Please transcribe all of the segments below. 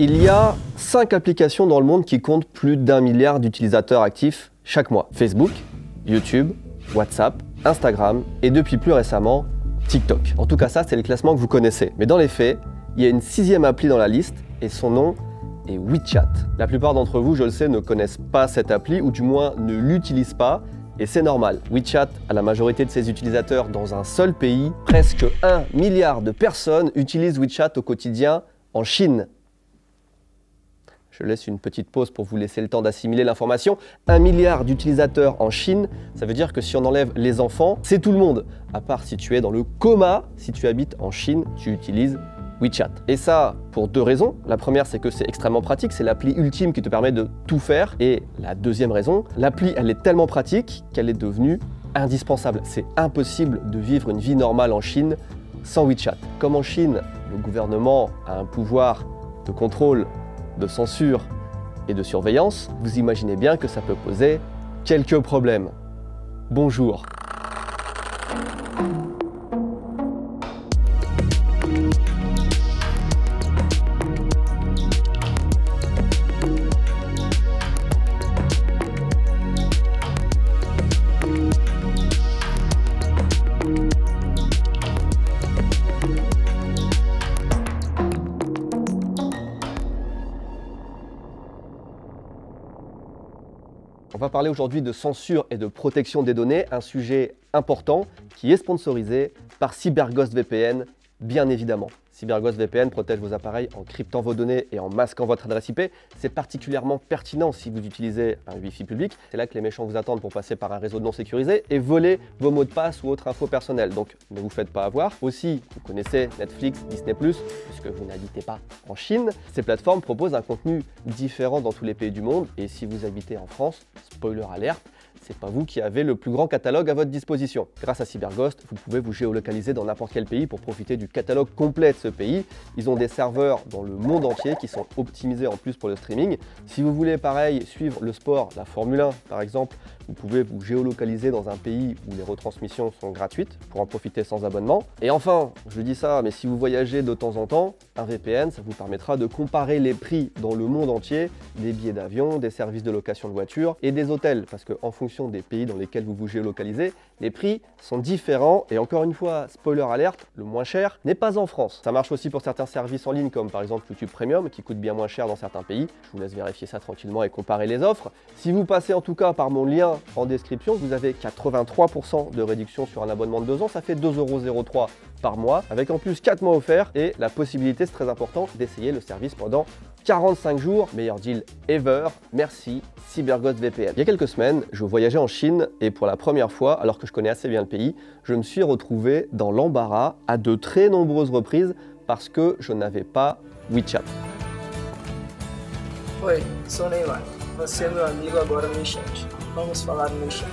Il y a 5 applications dans le monde qui comptent plus d'1 milliard d'utilisateurs actifs chaque mois. Facebook, YouTube, WhatsApp, Instagram et depuis plus récemment, TikTok. En tout cas ça, c'est le classement que vous connaissez. Mais dans les faits, il y a une 6e appli dans la liste et son nom est WeChat. La plupart d'entre vous, je le sais, ne connaissent pas cette appli ou du moins ne l'utilisent pas. Et c'est normal. WeChat a la majorité de ses utilisateurs dans un seul pays. Presque 1 milliard de personnes utilisent WeChat au quotidien en Chine. Je laisse une petite pause pour vous laisser le temps d'assimiler l'information. 1 milliard d'utilisateurs en Chine, ça veut dire que si on enlève les enfants, c'est tout le monde. À part si tu es dans le coma, si tu habites en Chine, tu utilises WeChat. Et ça, pour 2 raisons. La première, c'est que c'est extrêmement pratique, c'est l'appli ultime qui te permet de tout faire. Et la deuxième raison, l'appli, elle est tellement pratique qu'elle est devenue indispensable. C'est impossible de vivre une vie normale en Chine sans WeChat. Comme en Chine, le gouvernement a un pouvoir de contrôle, de censure et de surveillance, vous imaginez bien que ça peut poser quelques problèmes. Bonjour. On va parler aujourd'hui de censure et de protection des données, un sujet important qui est sponsorisé par CyberGhost VPN, bien évidemment. CyberGhost VPN protège vos appareils en cryptant vos données et en masquant votre adresse IP. C'est particulièrement pertinent si vous utilisez un Wi-Fi public. C'est là que les méchants vous attendent pour passer par un réseau non sécurisé et voler vos mots de passe ou autres infos personnelles. Donc ne vous faites pas avoir. Aussi, vous connaissez Netflix, Disney+, puisque vous n'habitez pas en Chine. Ces plateformes proposent un contenu différent dans tous les pays du monde. Et si vous habitez en France, spoiler alerte, c'est pas vous qui avez le plus grand catalogue à votre disposition. Grâce à CyberGhost, vous pouvez vous géolocaliser dans n'importe quel pays pour profiter du catalogue complet de ce pays. Ils ont des serveurs dans le monde entier qui sont optimisés en plus pour le streaming. Si vous voulez pareil suivre le sport, la Formule 1 par exemple, vous pouvez vous géolocaliser dans un pays où les retransmissions sont gratuites pour en profiter sans abonnement. Et enfin, je dis ça, mais si vous voyagez de temps en temps, un VPN, ça vous permettra de comparer les prix dans le monde entier des billets d'avion, des services de location de voiture et des hôtels, parce qu'en fonction des pays dans lesquels vous vous géolocalisez, les prix sont différents et encore une fois, spoiler alerte, le moins cher n'est pas en France. Ça marche aussi pour certains services en ligne comme par exemple YouTube Premium qui coûte bien moins cher dans certains pays. Je vous laisse vérifier ça tranquillement et comparer les offres. Si vous passez en tout cas par mon lien en description, vous avez 83% de réduction sur un abonnement de 2 ans, ça fait 2,03 € par mois avec en plus 4 mois offerts et la possibilité, c'est très important, d'essayer le service pendant 45 jours, meilleur deal ever, merci CyberGhost VPN. Il y a quelques semaines, je voyageais en Chine et pour la première fois, alors que je connais assez bien le pays, je me suis retrouvé dans l'embarras à de très nombreuses reprises parce que je n'avais pas WeChat. Oi, sou Neymar. Você é meu amigo agora no chat. Vamos falar no chat.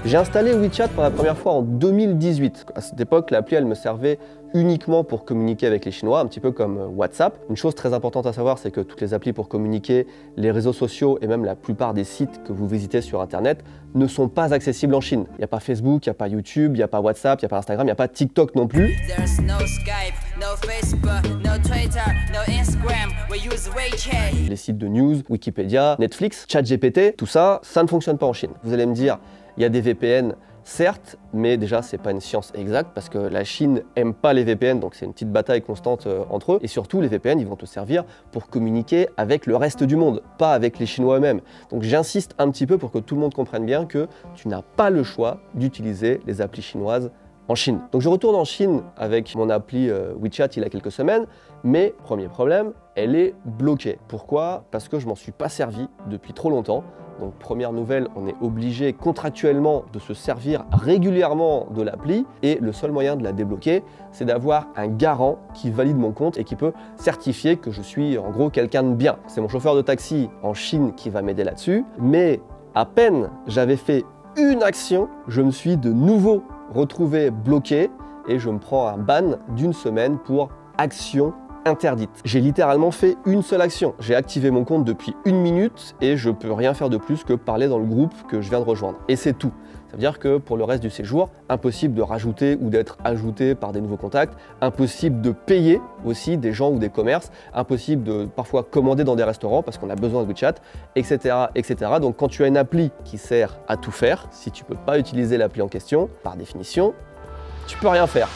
J'ai installé WeChat pour la première fois en 2018. À cette époque, l'appli, elle me servait uniquement pour communiquer avec les Chinois, un petit peu comme WhatsApp. Une chose très importante à savoir, c'est que toutes les applis pour communiquer, les réseaux sociaux et même la plupart des sites que vous visitez sur Internet ne sont pas accessibles en Chine. Il n'y a pas Facebook, il n'y a pas YouTube, il n'y a pas WhatsApp, il n'y a pas Instagram, il n'y a pas TikTok non plus. Les sites de news, Wikipédia, Netflix, ChatGPT, tout ça, ça ne fonctionne pas en Chine. Vous allez me dire, il y a des VPN, certes, mais déjà c'est pas une science exacte parce que la Chine aime pas les VPN, donc c'est une petite bataille constante entre eux. Et surtout, les VPN, ils vont te servir pour communiquer avec le reste du monde, pas avec les Chinois eux-mêmes. Donc j'insiste un petit peu pour que tout le monde comprenne bien que tu n'as pas le choix d'utiliser les applis chinoises en Chine. Donc je retourne en Chine avec mon appli WeChat il y a quelques semaines, mais premier problème, elle est bloquée. Pourquoi? Parce que je m'en suis pas servi depuis trop longtemps. Donc première nouvelle, on est obligé contractuellement de se servir régulièrement de l'appli et le seul moyen de la débloquer, c'est d'avoir un garant qui valide mon compte et qui peut certifier que je suis en gros quelqu'un de bien. C'est mon chauffeur de taxi en Chine qui va m'aider là-dessus, mais à peine j'avais fait une action, je me suis de nouveau retrouvé bloqué et je me prends un ban d'1 semaine pour action interdite. J'ai littéralement fait une seule action. J'ai activé mon compte depuis 1 minute et je peux rien faire de plus que parler dans le groupe que je viens de rejoindre. Et c'est tout. Ça Ça veut dire que pour le reste du séjour, impossible de rajouter ou d'être ajouté par des nouveaux contacts, impossible de payer aussi des gens ou des commerces, impossible de parfois commander dans des restaurants parce qu'on a besoin de WeChat, etc., etc. Donc quand tu as une appli qui sert à tout faire, si tu ne peux pas utiliser l'appli en question, par définition, tu peux rien faire.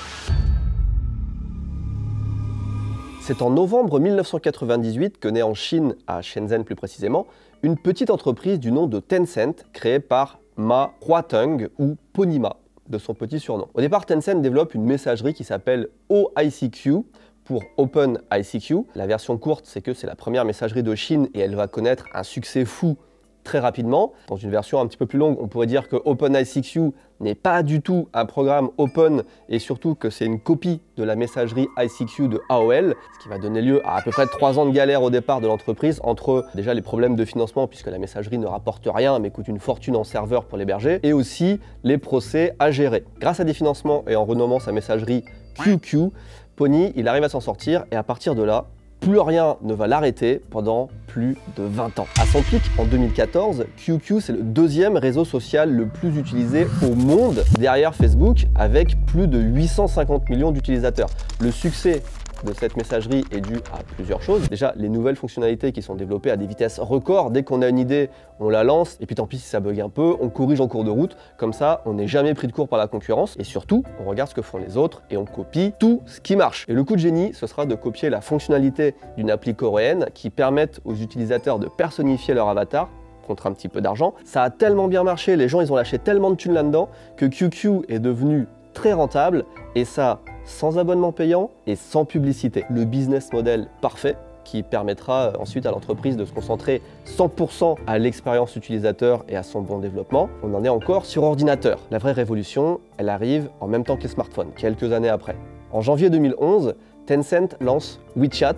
C'est en novembre 1998 que naît en Chine, à Shenzhen plus précisément, une petite entreprise du nom de Tencent créée par Ma Huateng ou Ponyma, de son petit surnom. Au départ, Tencent développe une messagerie qui s'appelle OICQ pour Open ICQ. La version courte, c'est que c'est la première messagerie de Chine et elle va connaître un succès fou très rapidement. Dans une version un petit peu plus longue, on pourrait dire que OpenICQ n'est pas du tout un programme open et surtout que c'est une copie de la messagerie ICQ de AOL, ce qui va donner lieu à peu près 3 ans de galère au départ de l'entreprise entre déjà les problèmes de financement puisque la messagerie ne rapporte rien mais coûte une fortune en serveur pour l'héberger et aussi les procès à gérer. Grâce à des financements et en renommant sa messagerie QQ, Pony, il arrive à s'en sortir et à partir de là, plus rien ne va l'arrêter pendant plus de 20 ans. À son pic, en 2014, QQ, c'est le deuxième réseau social le plus utilisé au monde, derrière Facebook, avec plus de 850 millions d'utilisateurs. Le succès de cette messagerie est due à plusieurs choses. Déjà, les nouvelles fonctionnalités qui sont développées à des vitesses records. Dès qu'on a une idée, on la lance, et puis tant pis si ça bug un peu, on corrige en cours de route. Comme ça, on n'est jamais pris de court par la concurrence. Et surtout, on regarde ce que font les autres et on copie tout ce qui marche. Et le coup de génie, ce sera de copier la fonctionnalité d'une appli coréenne qui permette aux utilisateurs de personnifier leur avatar contre un petit peu d'argent. Ça a tellement bien marché, les gens ils ont lâché tellement de thunes là-dedans que QQ est devenu très rentable et ça sans abonnement payant et sans publicité. Le business model parfait qui permettra ensuite à l'entreprise de se concentrer 100% à l'expérience utilisateur et à son bon développement. On en est encore sur ordinateur. La vraie révolution, elle arrive en même temps que les smartphones, quelques années après. En janvier 2011, Tencent lance WeChat,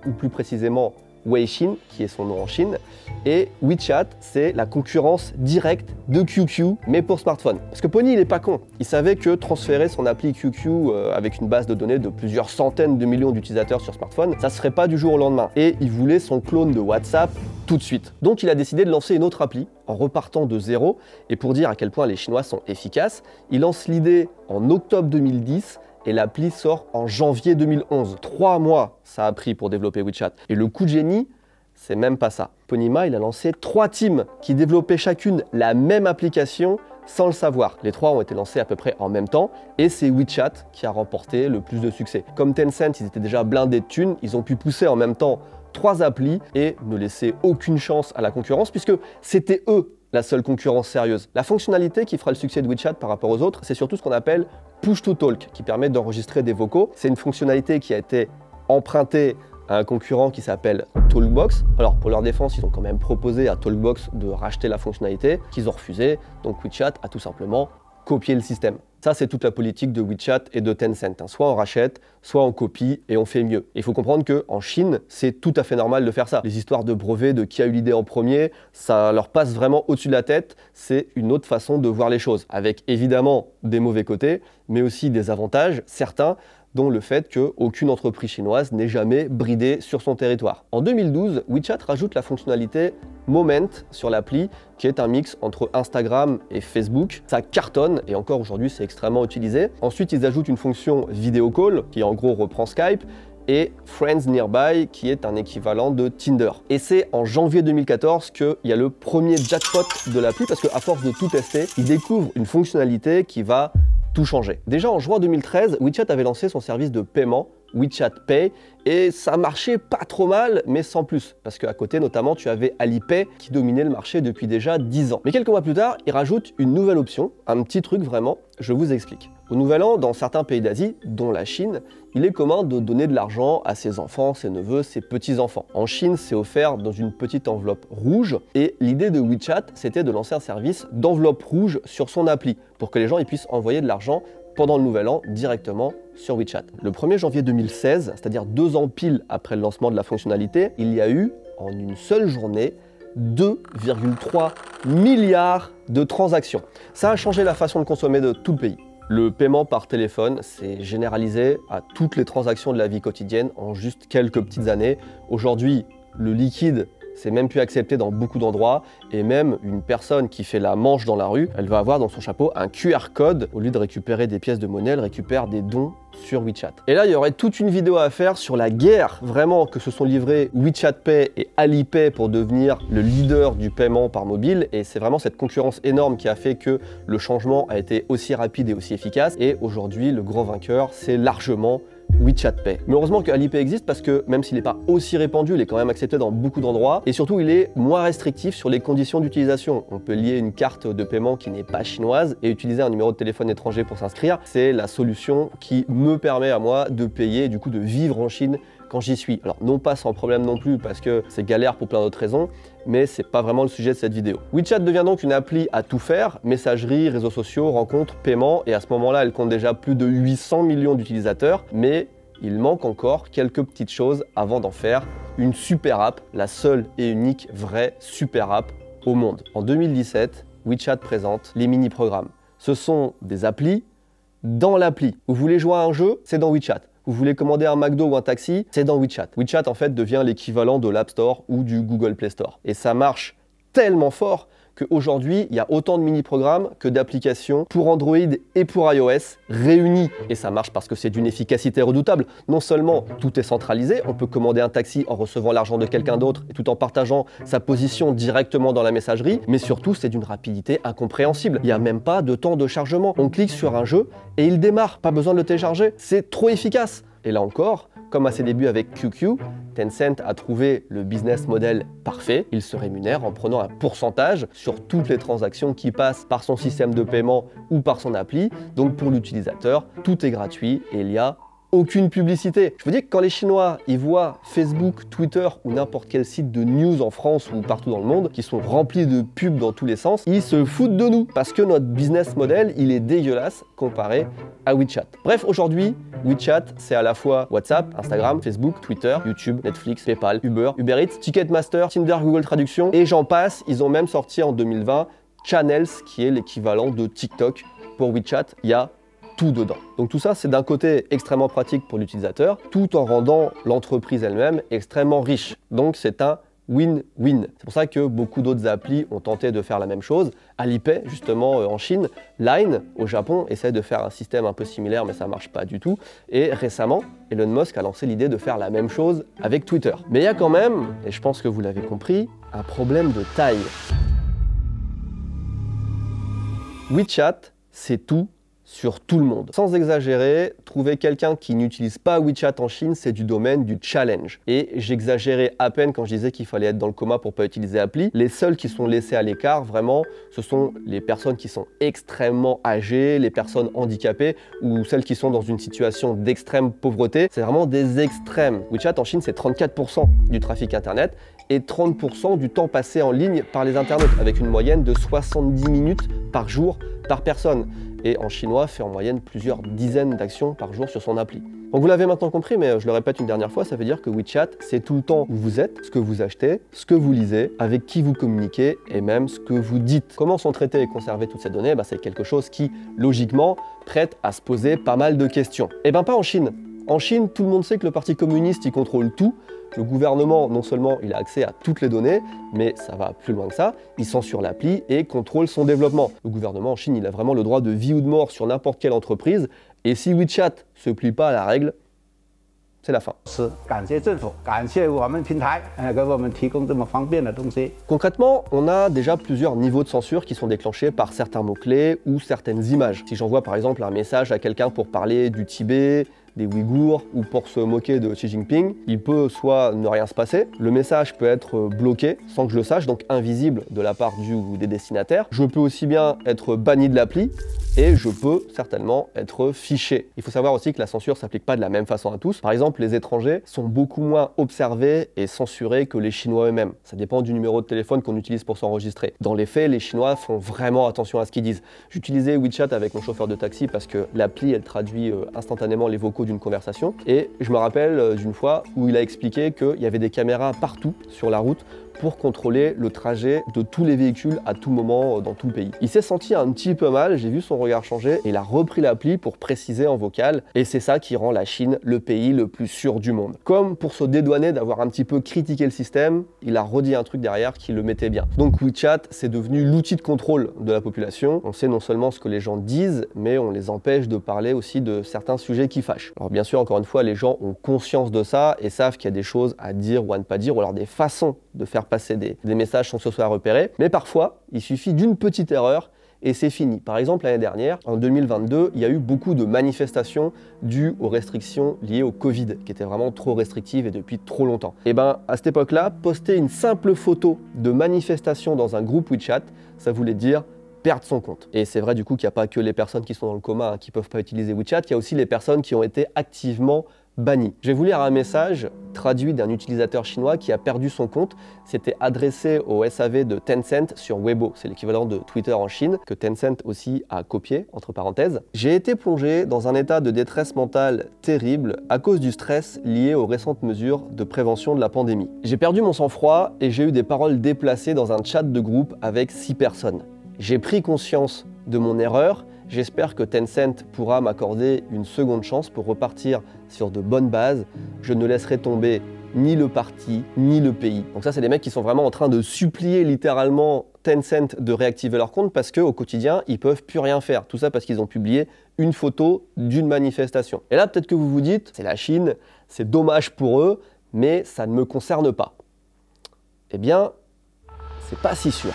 ou plus précisément Weixin, qui est son nom en Chine, et WeChat, c'est la concurrence directe de QQ, mais pour smartphone. Parce que Pony, il est pas con. Il savait que transférer son appli QQ avec une base de données de plusieurs centaines de millions d'utilisateurs sur smartphone, ça se ferait pas du jour au lendemain. Et il voulait son clone de WhatsApp tout de suite. Donc il a décidé de lancer une autre appli en repartant de zéro. Et pour dire à quel point les Chinois sont efficaces, il lance l'idée en octobre 2010 et l'appli sort en janvier 2011. 3 mois ça a pris pour développer WeChat. Et le coup de génie, c'est même pas ça. Ponyma, il a lancé 3 teams qui développaient chacune la même application sans le savoir. Les 3 ont été lancés à peu près en même temps et c'est WeChat qui a remporté le plus de succès. Comme Tencent, ils étaient déjà blindés de thunes, ils ont pu pousser en même temps 3 applis et ne laisser aucune chance à la concurrence puisque c'était eux la seule concurrence sérieuse. La fonctionnalité qui fera le succès de WeChat par rapport aux autres, c'est surtout ce qu'on appelle Push to Talk, qui permet d'enregistrer des vocaux. C'est une fonctionnalité qui a été empruntée à un concurrent qui s'appelle Talkbox. Alors pour leur défense, ils ont quand même proposé à Talkbox de racheter la fonctionnalité, qu'ils ont refusé. Donc WeChat a tout simplement copié le système. Ça, c'est toute la politique de WeChat et de Tencent. Soit on rachète, soit on copie et on fait mieux. Et il faut comprendre qu'en Chine, c'est tout à fait normal de faire ça. Les histoires de brevets, de qui a eu l'idée en premier, ça leur passe vraiment au-dessus de la tête. C'est une autre façon de voir les choses, avec évidemment des mauvais côtés, mais aussi des avantages, certains, dont le fait qu'aucune entreprise chinoise n'est jamais bridée sur son territoire. En 2012, WeChat rajoute la fonctionnalité Moment sur l'appli, qui est un mix entre Instagram et Facebook. Ça cartonne et encore aujourd'hui c'est extrêmement utilisé. Ensuite ils ajoutent une fonction Video Call qui en gros reprend Skype et Friends Nearby qui est un équivalent de Tinder. Et c'est en janvier 2014 qu'il y a le premier jackpot de l'appli parce qu'à force de tout tester, ils découvrent une fonctionnalité qui va tout changer. Déjà en juin 2013, WeChat avait lancé son service de paiement WeChat Pay et ça marchait pas trop mal mais sans plus parce qu'à côté notamment tu avais Alipay qui dominait le marché depuis déjà 10 ans. Mais quelques mois plus tard, ils rajoutent une nouvelle option, un petit truc vraiment, je vous explique. Au Nouvel An, dans certains pays d'Asie, dont la Chine, il est commun de donner de l'argent à ses enfants, ses neveux, ses petits-enfants. En Chine, c'est offert dans une petite enveloppe rouge et l'idée de WeChat, c'était de lancer un service d'enveloppe rouge sur son appli pour que les gens ils puissent envoyer de l'argent pendant le Nouvel An directement sur WeChat. Le 1er janvier 2016, c'est-à-dire 2 ans pile après le lancement de la fonctionnalité, il y a eu, en une seule journée, 2,3 milliards de transactions. Ça a changé la façon de consommer de tout le pays. Le paiement par téléphone s'est généralisé à toutes les transactions de la vie quotidienne en juste quelques petites années. Aujourd'hui, le liquide c'est même plus accepté dans beaucoup d'endroits, et même une personne qui fait la manche dans la rue, elle va avoir dans son chapeau un QR code. Au lieu de récupérer des pièces de monnaie, elle récupère des dons sur WeChat. Et là, il y aurait toute une vidéo à faire sur la guerre vraiment que se sont livrés WeChat Pay et Alipay pour devenir le leader du paiement par mobile. Et c'est vraiment cette concurrence énorme qui a fait que le changement a été aussi rapide et aussi efficace. Et aujourd'hui, le gros vainqueur, c'est largement WeChat Pay. Mais heureusement que Alipay existe parce que même s'il n'est pas aussi répandu, il est quand même accepté dans beaucoup d'endroits et surtout il est moins restrictif sur les conditions d'utilisation. On peut lier une carte de paiement qui n'est pas chinoise et utiliser un numéro de téléphone étranger pour s'inscrire. C'est la solution qui me permet à moi de payer et du coup de vivre en Chine quand j'y suis. Alors non pas sans problème non plus parce que c'est galère pour plein d'autres raisons, mais c'est pas vraiment le sujet de cette vidéo. WeChat devient donc une appli à tout faire, messagerie, réseaux sociaux, rencontres, paiement, et à ce moment-là, elle compte déjà plus de 800 millions d'utilisateurs, mais il manque encore quelques petites choses avant d'en faire une super app, la seule et unique vraie super app au monde. En 2017, WeChat présente les mini-programmes. Ce sont des applis dans l'appli. Vous voulez jouer à un jeu, c'est dans WeChat. Vous voulez commander un McDo ou un taxi, c'est dans WeChat. WeChat en fait devient l'équivalent de l'App Store ou du Google Play Store. Et ça marche tellement fort qu'aujourd'hui, il y a autant de mini-programmes que d'applications pour Android et pour iOS réunis. Et ça marche parce que c'est d'une efficacité redoutable. Non seulement tout est centralisé, on peut commander un taxi en recevant l'argent de quelqu'un d'autre et tout en partageant sa position directement dans la messagerie, mais surtout c'est d'une rapidité incompréhensible. Il n'y a même pas de temps de chargement. On clique sur un jeu et il démarre, pas besoin de le télécharger. C'est trop efficace. Et là encore, comme à ses débuts avec QQ, Tencent a trouvé le business model parfait. Il se rémunère en prenant un pourcentage sur toutes les transactions qui passent par son système de paiement ou par son appli. Donc pour l'utilisateur, tout est gratuit et il y a aucune publicité. Je veux dire que quand les Chinois ils voient Facebook, Twitter ou n'importe quel site de news en France ou partout dans le monde qui sont remplis de pubs dans tous les sens, ils se foutent de nous parce que notre business model il est dégueulasse comparé à WeChat. Bref, aujourd'hui, WeChat c'est à la fois WhatsApp, Instagram, Facebook, Twitter, YouTube, Netflix, PayPal, Uber, Uber Eats, Ticketmaster, Tinder, Google Traduction et j'en passe. Ils ont même sorti en 2020 Channels qui est l'équivalent de TikTok pour WeChat. Il y a tout dedans. Donc tout ça, c'est d'un côté extrêmement pratique pour l'utilisateur, tout en rendant l'entreprise elle-même extrêmement riche. Donc c'est un win-win. C'est pour ça que beaucoup d'autres applis ont tenté de faire la même chose. Alipay, justement, en Chine, Line, au Japon, essaie de faire un système un peu similaire, mais ça marche pas du tout. Et récemment, Elon Musk a lancé l'idée de faire la même chose avec Twitter. Mais il y a quand même, et je pense que vous l'avez compris, un problème de taille. WeChat, c'est tout sur tout le monde. Sans exagérer, trouver quelqu'un qui n'utilise pas WeChat en Chine, c'est du domaine du challenge. Et j'exagérais à peine quand je disais qu'il fallait être dans le coma pour pas utiliser l'appli. Les seuls qui sont laissés à l'écart, vraiment, ce sont les personnes qui sont extrêmement âgées, les personnes handicapées ou celles qui sont dans une situation d'extrême pauvreté. C'est vraiment des extrêmes. WeChat en Chine, c'est 34% du trafic internet et 30% du temps passé en ligne par les internautes, avec une moyenne de 70 minutes par jour par personne. Et en chinois, fait en moyenne plusieurs dizaines d'actions par jour sur son appli. Donc vous l'avez maintenant compris, mais je le répète une dernière fois, ça veut dire que WeChat, c'est tout le temps où vous êtes, ce que vous achetez, ce que vous lisez, avec qui vous communiquez et même ce que vous dites. Comment sont traitées et conservées toutes ces données? C'est quelque chose qui, logiquement, prête à se poser pas mal de questions. Eh bien pas en Chine. En Chine, tout le monde sait que le Parti communiste, il contrôle tout. Le gouvernement, non seulement il a accès à toutes les données, mais ça va plus loin que ça, il censure l'appli et contrôle son développement. Le gouvernement en Chine, il a vraiment le droit de vie ou de mort sur n'importe quelle entreprise, et si WeChat se plie pas à la règle, c'est la fin. Concrètement, on a déjà plusieurs niveaux de censure qui sont déclenchés par certains mots-clés ou certaines images. Si j'envoie par exemple un message à quelqu'un pour parler du Tibet, des Ouïghours ou pour se moquer de Xi Jinping, il peut soit ne rien se passer, le message peut être bloqué sans que je le sache, donc invisible de la part du ou des destinataires. Je peux aussi bien être banni de l'appli et je peux certainement être fiché. Il faut savoir aussi que la censure ne s'applique pas de la même façon à tous. Par exemple, les étrangers sont beaucoup moins observés et censurés que les Chinois eux-mêmes. Ça dépend du numéro de téléphone qu'on utilise pour s'enregistrer. Dans les faits, les Chinois font vraiment attention à ce qu'ils disent. J'utilisais WeChat avec mon chauffeur de taxi parce que l'appli, elle traduit instantanément les vocaux d'une conversation. Et je me rappelle d'une fois où il a expliqué qu'il y avait des caméras partout sur la route pour contrôler le trajet de tous les véhicules à tout moment dans tout le pays. Il s'est senti un petit peu mal, j'ai vu son regard changer et il a repris l'appli pour préciser en vocal et c'est ça qui rend la Chine le pays le plus sûr du monde. Comme pour se dédouaner d'avoir un petit peu critiqué le système, il a redit un truc derrière qui le mettait bien. Donc WeChat, c'est devenu l'outil de contrôle de la population. On sait non seulement ce que les gens disent, mais on les empêche de parler aussi de certains sujets qui fâchent. Alors bien sûr, encore une fois, les gens ont conscience de ça et savent qu'il y a des choses à dire ou à ne pas dire, ou alors des façons de faire passer des messages sans que ce soit repéré. Mais parfois, il suffit d'une petite erreur et c'est fini. Par exemple, l'année dernière, en 2022, il y a eu beaucoup de manifestations dues aux restrictions liées au Covid, qui étaient vraiment trop restrictives et depuis trop longtemps. Et ben, à cette époque-là, poster une simple photo de manifestation dans un groupe WeChat, ça voulait dire perdre son compte. Et c'est vrai du coup qu'il n'y a pas que les personnes qui sont dans le coma qui ne peuvent pas utiliser WeChat, il y a aussi les personnes qui ont été activement banni. Je vais vous lire un message traduit d'un utilisateur chinois qui a perdu son compte. C'était adressé au SAV de Tencent sur Weibo, c'est l'équivalent de Twitter en Chine, que Tencent aussi a copié, entre parenthèses. J'ai été plongé dans un état de détresse mentale terrible à cause du stress lié aux récentes mesures de prévention de la pandémie. J'ai perdu mon sang-froid et j'ai eu des paroles déplacées dans un chat de groupe avec 6 personnes. J'ai pris conscience de mon erreur. J'espère que Tencent pourra m'accorder une seconde chance pour repartir sur de bonnes bases. Je ne laisserai tomber ni le parti, ni le pays. Donc ça, c'est des mecs qui sont vraiment en train de supplier littéralement Tencent de réactiver leur compte parce qu'au quotidien, ils peuvent plus rien faire. Tout ça parce qu'ils ont publié une photo d'une manifestation. Et là, peut-être que vous vous dites, c'est la Chine, c'est dommage pour eux, mais ça ne me concerne pas. Eh bien, c'est pas si sûr.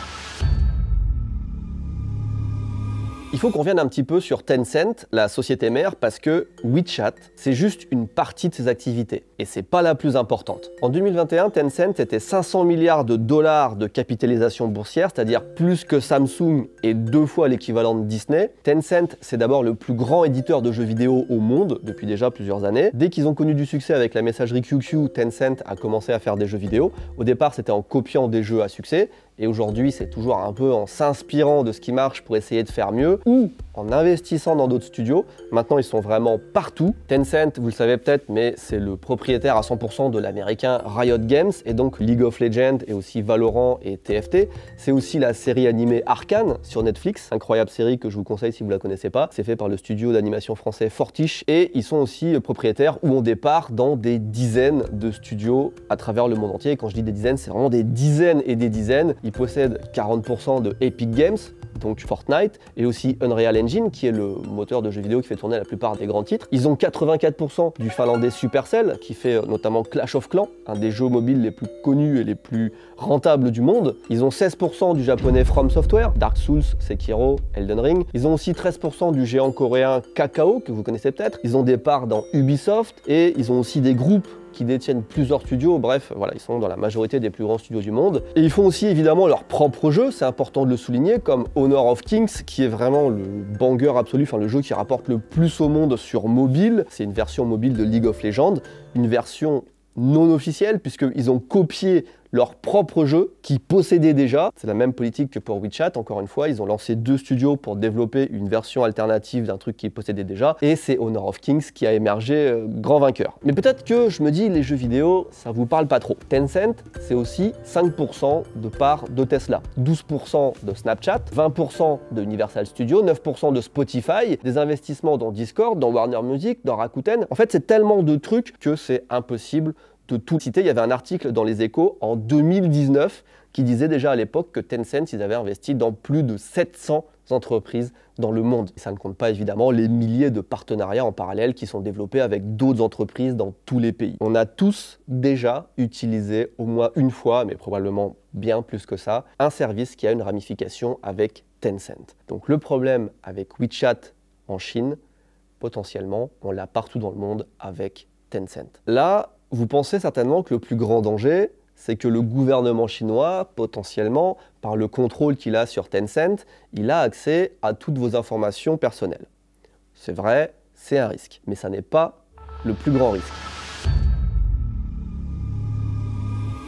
Il faut qu'on revienne un petit peu sur Tencent, la société mère, parce que WeChat, c'est juste une partie de ses activités. Et c'est pas la plus importante. En 2021, Tencent était 500 milliards de dollars de capitalisation boursière, c'est-à-dire plus que Samsung et 2 fois l'équivalent de Disney. Tencent, c'est d'abord le plus grand éditeur de jeux vidéo au monde, depuis déjà plusieurs années. Dès qu'ils ont connu du succès avec la messagerie QQ, Tencent a commencé à faire des jeux vidéo. Au départ, c'était en copiant des jeux à succès. Et aujourd'hui, c'est toujours un peu en s'inspirant de ce qui marche pour essayer de faire mieux ou en investissant dans d'autres studios. Maintenant, ils sont vraiment partout. Tencent, vous le savez peut-être, mais c'est le propriétaire à 100% de l'américain Riot Games et donc League of Legends et aussi Valorant et TFT. C'est aussi la série animée Arcane sur Netflix, incroyable série que je vous conseille si vous la connaissez pas. C'est fait par le studio d'animation français Fortiche et ils sont aussi propriétaires ou ont des parts dans des dizaines de studios à travers le monde entier. Et quand je dis des dizaines, c'est vraiment des dizaines et des dizaines. Ils possèdent 40% de Epic Games, donc Fortnite, et aussi Unreal Engine, qui est le moteur de jeux vidéo qui fait tourner la plupart des grands titres. Ils ont 84% du finlandais Supercell, qui fait notamment Clash of Clans, un des jeux mobiles les plus connus et les plus rentables du monde. Ils ont 16% du japonais From Software, Dark Souls, Sekiro, Elden Ring. Ils ont aussi 13% du géant coréen Kakao, que vous connaissez peut-être. Ils ont des parts dans Ubisoft, et ils ont aussi des groupes qui détiennent plusieurs studios, bref, voilà, ils sont dans la majorité des plus grands studios du monde. Et ils font aussi évidemment leurs propres jeux, c'est important de le souligner, comme Honor of Kings, qui est vraiment le banger absolu, enfin le jeu qui rapporte le plus au monde sur mobile. C'est une version mobile de League of Legends, une version non officielle, puisqu'ils ont copié leur propre jeu qui possédait déjà. C'est la même politique que pour WeChat, encore une fois, ils ont lancé 2 studios pour développer une version alternative d'un truc qu'ils possédaient déjà, et c'est Honor of Kings qui a émergé grand vainqueur. Mais peut-être que je me dis, les jeux vidéo, ça vous parle pas trop. Tencent, c'est aussi 5% de part de Tesla, 12% de Snapchat, 20% de Universal Studios, 9% de Spotify, des investissements dans Discord, dans Warner Music, dans Rakuten. En fait, c'est tellement de trucs que c'est impossible de tout citer. Il y avait un article dans Les Échos en 2019 qui disait déjà à l'époque que Tencent, ils avaient investi dans plus de 700 entreprises dans le monde. Et ça ne compte pas évidemment les milliers de partenariats en parallèle qui sont développés avec d'autres entreprises dans tous les pays. On a tous déjà utilisé au moins une fois, mais probablement bien plus que ça, un service qui a une ramification avec Tencent. Donc le problème avec WeChat en Chine, potentiellement, on l'a partout dans le monde avec Tencent. Là, vous pensez certainement que le plus grand danger, c'est que le gouvernement chinois, potentiellement, par le contrôle qu'il a sur Tencent, il a accès à toutes vos informations personnelles. C'est vrai, c'est un risque, mais ça n'est pas le plus grand risque.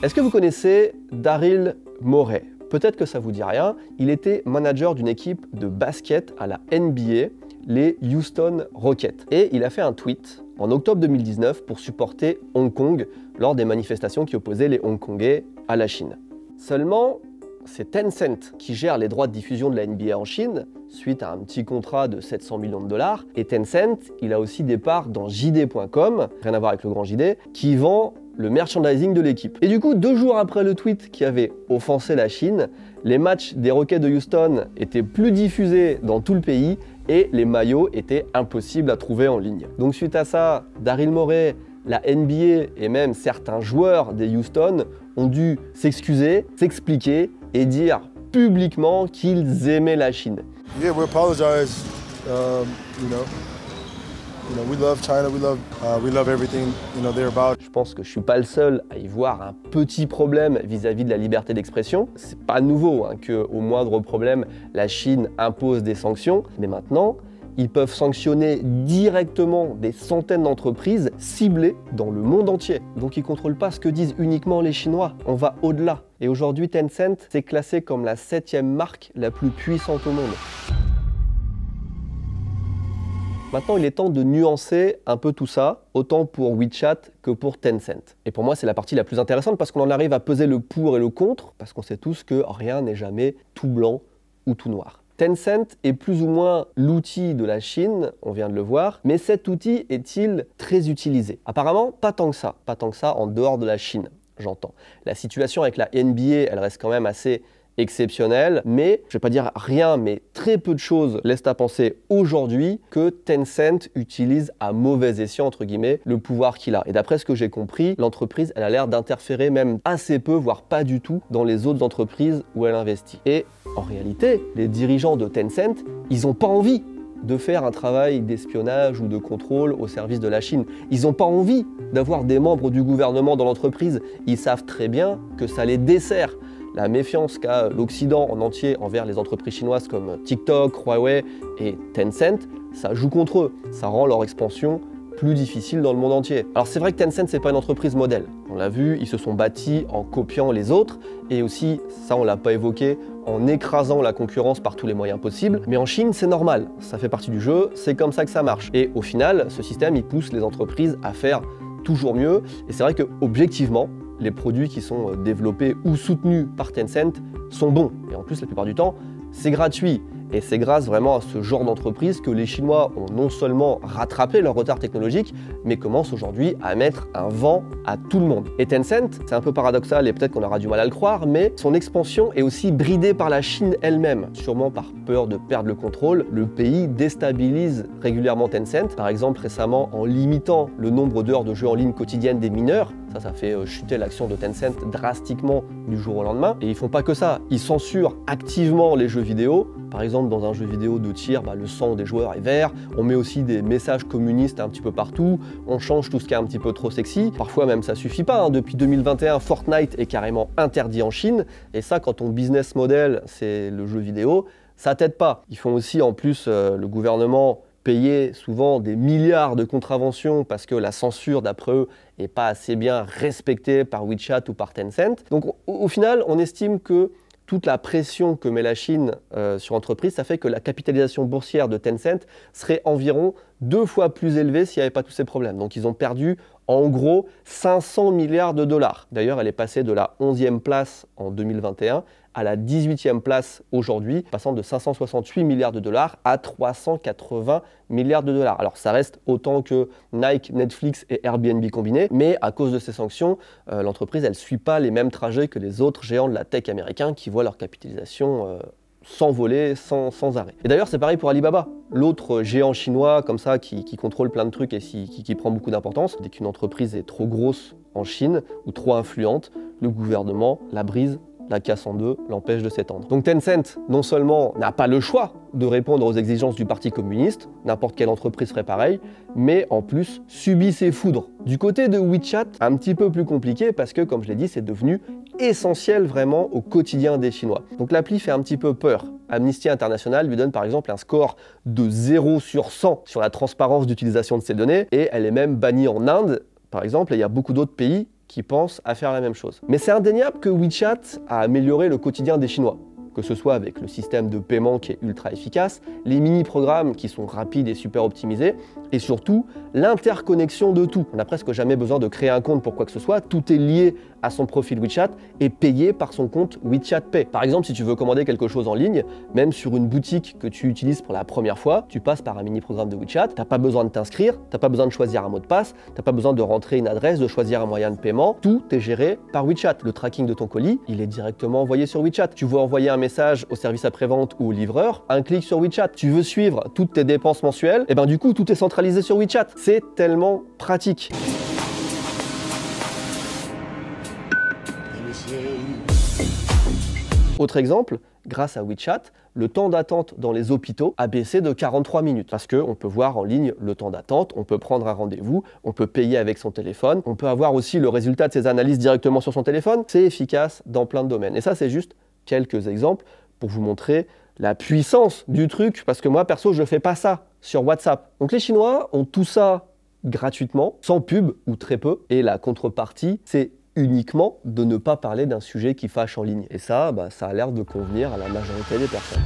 Est-ce que vous connaissez Daryl Morey? Peut-être que ça vous dit rien. Il était manager d'une équipe de basket à la NBA, les Houston Rockets. Et il a fait un tweet en octobre 2019 pour supporter Hong Kong lors des manifestations qui opposaient les Hongkongais à la Chine. Seulement, c'est Tencent qui gère les droits de diffusion de la NBA en Chine, suite à un petit contrat de 700 millions de dollars. Et Tencent, il a aussi des parts dans JD.com, rien à voir avec le grand JD, qui vend le merchandising de l'équipe. Et du coup, 2 jours après le tweet qui avait offensé la Chine, les matchs des Rockets de Houston étaient plus diffusés dans tout le pays et les maillots étaient impossibles à trouver en ligne. Donc suite à ça, Daryl Morey, la NBA et même certains joueurs des Houston ont dû s'excuser, s'expliquer et dire publiquement qu'ils aimaient la Chine. Yeah, we apologize. We love China. We love everything they're about. Je pense que je suis pas le seul à y voir un petit problème vis-à-vis de la liberté d'expression. C'est pas nouveau qu'au moindre problème, la Chine impose des sanctions, mais maintenant, ils peuvent sanctionner directement des centaines d'entreprises ciblées dans le monde entier. Donc ils ne contrôlent pas ce que disent uniquement les Chinois, on va au-delà. Et aujourd'hui, Tencent s'est classé comme la 7e marque la plus puissante au monde. Maintenant, il est temps de nuancer un peu tout ça, autant pour WeChat que pour Tencent. Et pour moi, c'est la partie la plus intéressante parce qu'on en arrive à peser le pour et le contre, parce qu'on sait tous que rien n'est jamais tout blanc ou tout noir. Tencent est plus ou moins l'outil de la Chine, on vient de le voir, mais cet outil est-il très utilisé? Apparemment, pas tant que ça en dehors de la Chine, j'entends. La situation avec la NBA, elle reste quand même assez exceptionnelle, mais je ne vais pas dire rien, mais très peu de choses laissent à penser aujourd'hui que Tencent utilise à mauvais escient, entre guillemets, le pouvoir qu'il a. Et d'après ce que j'ai compris, l'entreprise, elle a l'air d'interférer même assez peu, voire pas du tout, dans les autres entreprises où elle investit. Et en réalité, les dirigeants de Tencent, ils n'ont pas envie de faire un travail d'espionnage ou de contrôle au service de la Chine. Ils n'ont pas envie d'avoir des membres du gouvernement dans l'entreprise. Ils savent très bien que ça les dessert. La méfiance qu'a l'Occident en entier envers les entreprises chinoises comme TikTok, Huawei et Tencent, ça joue contre eux. Ça rend leur expansion plus difficile dans le monde entier. Alors c'est vrai que Tencent, c'est pas une entreprise modèle. On l'a vu, ils se sont bâtis en copiant les autres et aussi, ça on l'a pas évoqué, en écrasant la concurrence par tous les moyens possibles. Mais en Chine, c'est normal. Ça fait partie du jeu, c'est comme ça que ça marche. Et au final, ce système, il pousse les entreprises à faire toujours mieux. Et c'est vrai que objectivement, les produits qui sont développés ou soutenus par Tencent sont bons. Et en plus, la plupart du temps, c'est gratuit. Et c'est grâce vraiment à ce genre d'entreprise que les Chinois ont non seulement rattrapé leur retard technologique, mais commencent aujourd'hui à mettre un vent à tout le monde. Et Tencent, c'est un peu paradoxal et peut-être qu'on aura du mal à le croire, mais son expansion est aussi bridée par la Chine elle-même. Sûrement par peur de perdre le contrôle, le pays déstabilise régulièrement Tencent. Par exemple, récemment, en limitant le nombre d'heures de jeu en ligne quotidiennes des mineurs, ça fait chuter l'action de Tencent drastiquement du jour au lendemain. Et ils font pas que ça, ils censurent activement les jeux vidéo. Par exemple, dans un jeu vidéo de tir, le sang des joueurs est vert. On met aussi des messages communistes un petit peu partout. On change tout ce qui est un petit peu trop sexy. Parfois même, ça suffit pas. Depuis 2021, Fortnite est carrément interdit en Chine. Et ça, quand ton business model, c'est le jeu vidéo, ça t'aide pas. Ils font aussi, en plus, le gouvernement payer souvent des milliards de contraventions parce que la censure, d'après eux, n'est pas assez bien respectée par WeChat ou par Tencent. Donc au final, on estime que toute la pression que met la Chine sur l'entreprise, ça fait que la capitalisation boursière de Tencent serait environ 2 fois plus élevée s'il n'y avait pas tous ces problèmes. Donc ils ont perdu en gros 500 milliards de dollars. D'ailleurs, elle est passée de la 11e place en 2021 à la 18e place aujourd'hui, passant de 568 milliards de dollars à 380 milliards de dollars. Alors ça reste autant que Nike, Netflix et Airbnb combinés, mais à cause de ces sanctions, l'entreprise elle ne suit pas les mêmes trajets que les autres géants de la tech américains qui voient leur capitalisation s'envoler sans arrêt. Et d'ailleurs c'est pareil pour Alibaba, l'autre géant chinois comme ça qui contrôle plein de trucs et qui prend beaucoup d'importance. Dès qu'une entreprise est trop grosse en Chine ou trop influente, le gouvernement la brise, la casse en deux, l'empêche de s'étendre. Donc Tencent, non seulement n'a pas le choix de répondre aux exigences du Parti communiste, n'importe quelle entreprise ferait pareil, mais en plus subit ses foudres. Du côté de WeChat, un petit peu plus compliqué parce que, comme je l'ai dit, c'est devenu essentiel vraiment au quotidien des Chinois. Donc l'appli fait un petit peu peur. Amnesty International lui donne par exemple un score de 0 sur 100 sur la transparence d'utilisation de ses données et elle est même bannie en Inde, par exemple, et il y a beaucoup d'autres pays qui pensent à faire la même chose. Mais c'est indéniable que WeChat a amélioré le quotidien des Chinois. que ce soit avec le système de paiement qui est ultra efficace, les mini-programmes qui sont rapides et super optimisés, et surtout l'interconnexion de tout. On n'a presque jamais besoin de créer un compte pour quoi que ce soit, tout est lié à son profil WeChat et payé par son compte WeChat Pay. Par exemple, si tu veux commander quelque chose en ligne, même sur une boutique que tu utilises pour la première fois, tu passes par un mini-programme de WeChat, t'as pas besoin de t'inscrire, t'as pas besoin de choisir un mot de passe, t'as pas besoin de rentrer une adresse, de choisir un moyen de paiement, tout est géré par WeChat. Le tracking de ton colis, il est directement envoyé sur WeChat. Tu veux envoyer un message au service après-vente ou au livreur, un clic sur WeChat. Tu veux suivre toutes tes dépenses mensuelles, et ben du coup, tout est centralisé sur WeChat. C'est tellement pratique. Autre exemple, grâce à WeChat, le temps d'attente dans les hôpitaux a baissé de 43 minutes parce qu'on peut voir en ligne le temps d'attente, on peut prendre un rendez-vous, on peut payer avec son téléphone, on peut avoir aussi le résultat de ses analyses directement sur son téléphone. C'est efficace dans plein de domaines. Et ça, c'est juste quelques exemples pour vous montrer la puissance du truc, parce que moi, perso, je ne fais pas ça sur WhatsApp. Donc les Chinois ont tout ça gratuitement, sans pub ou très peu, et la contrepartie, c'est uniquement de ne pas parler d'un sujet qui fâche en ligne. Et ça, ça a l'air de convenir à la majorité des personnes.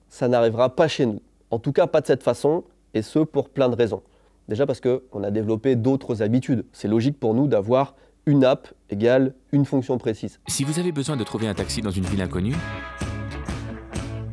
Ça n'arrivera pas chez nous. En tout cas, pas de cette façon, et ce pour plein de raisons. Déjà parce qu'on a développé d'autres habitudes. C'est logique pour nous d'avoir une app égale une fonction précise. Si vous avez besoin de trouver un taxi dans une ville inconnue,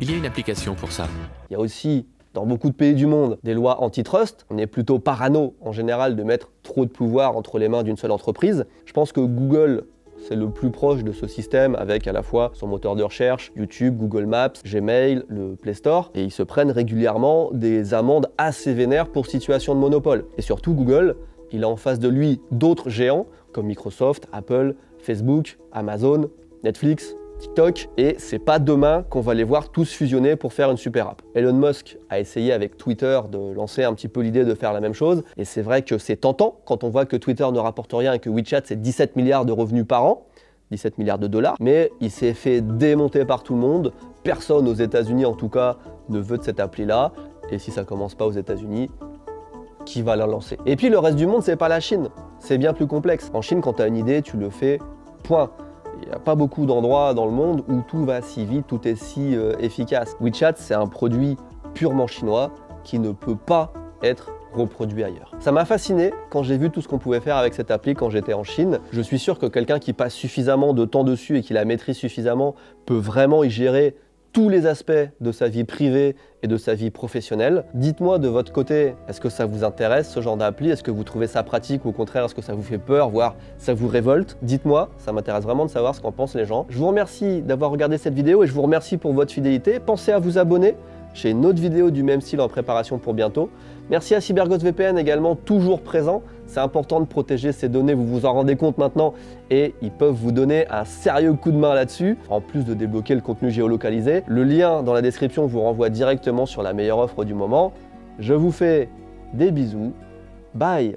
il y a une application pour ça. Il y a aussi, dans beaucoup de pays du monde, des lois antitrust. On est plutôt parano, en général, de mettre trop de pouvoir entre les mains d'une seule entreprise. Je pense que Google, c'est le plus proche de ce système, avec à la fois son moteur de recherche, YouTube, Google Maps, Gmail, le Play Store. Et ils se prennent régulièrement des amendes assez vénères pour situation de monopole. Et surtout, Google, il a en face de lui d'autres géants, comme Microsoft, Apple, Facebook, Amazon, Netflix, TikTok, et c'est pas demain qu'on va les voir tous fusionner pour faire une super app. Elon Musk a essayé avec Twitter de lancer un petit peu l'idée de faire la même chose, et c'est vrai que c'est tentant quand on voit que Twitter ne rapporte rien et que WeChat c'est 17 milliards de revenus par an, 17 milliards de dollars, mais il s'est fait démonter par tout le monde. Personne aux États-Unis en tout cas ne veut de cette appli-là, et si ça commence pas aux États-Unis, qui va la lancer? Et puis le reste du monde, c'est pas la Chine, c'est bien plus complexe. En Chine, quand tu as une idée, tu le fais, point. Il n'y a pas beaucoup d'endroits dans le monde où tout va si vite, tout est si efficace. WeChat, c'est un produit purement chinois qui ne peut pas être reproduit ailleurs. Ça m'a fasciné quand j'ai vu tout ce qu'on pouvait faire avec cette appli quand j'étais en Chine. Je suis sûr que quelqu'un qui passe suffisamment de temps dessus et qui la maîtrise suffisamment peut vraiment y gérer tous les aspects de sa vie privée et de sa vie professionnelle. Dites-moi de votre côté, est-ce que ça vous intéresse ce genre d'appli? Est-ce que vous trouvez ça pratique ou au contraire, est-ce que ça vous fait peur, voire ça vous révolte? Dites-moi, ça m'intéresse vraiment de savoir ce qu'en pensent les gens. Je vous remercie d'avoir regardé cette vidéo et je vous remercie pour votre fidélité. Pensez à vous abonner. J'ai une autre vidéo du même style en préparation pour bientôt. Merci à CyberGhost VPN également, toujours présent. C'est important de protéger ces données, vous vous en rendez compte maintenant, et ils peuvent vous donner un sérieux coup de main là-dessus, en plus de débloquer le contenu géolocalisé. Le lien dans la description vous renvoie directement sur la meilleure offre du moment. Je vous fais des bisous. Bye!